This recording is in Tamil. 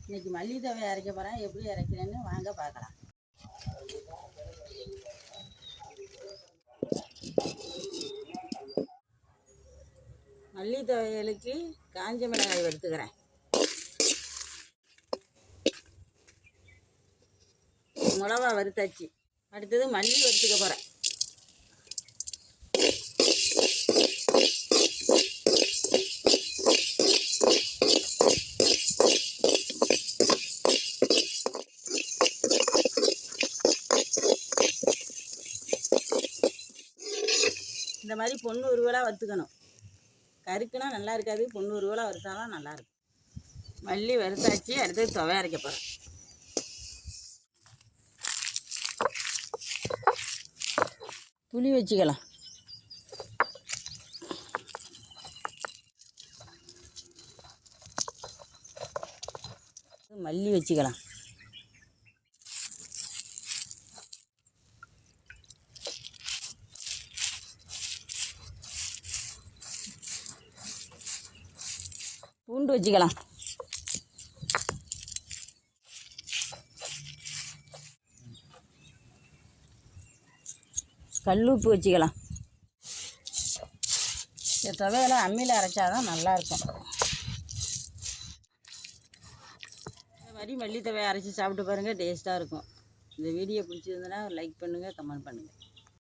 இன்றைக்கி மல்லி தழை அரைக்க போகிறேன். எப்படி அரைக்கிறேன்னு வாங்க பார்க்கலாம். மல்லி துவையலுக்கு காஞ்ச மிளகாய் வறுத்துக்கிறேன். மிளகா வறுத்தாச்சு. அடுத்தது மல்லி வறுத்துக்க போகிறேன். இந்த மாதிரி பொண்ணு உருவலாக வறுத்துக்கணும். கருக்குனா நல்லா இருக்காது, பொண்ணு உருவலாக வறுத்தாலும் நல்லாயிருக்கும். மல்லி வறுத்தாச்சு. அடுத்தது துவை அரைக்க போகிறேன். புளி வச்சுக்கலாம். மல்லி வச்சுக்கலாம். பூண்டு வச்சுக்கலாம். கல் உப்பு வச்சுக்கலாம். இந்த துவையெல்லாம் அம்மியில் அரைச்சாதான் நல்லாயிருக்கும். இந்த மாதிரி மல்லி துவையை அரைச்சி சாப்பிட்டு பாருங்கள், டேஸ்ட்டாக இருக்கும். இந்த வீடியோ பிடிச்சிருந்ததுன்னா லைக் பண்ணுங்கள், கமெண்ட் பண்ணுங்கள்.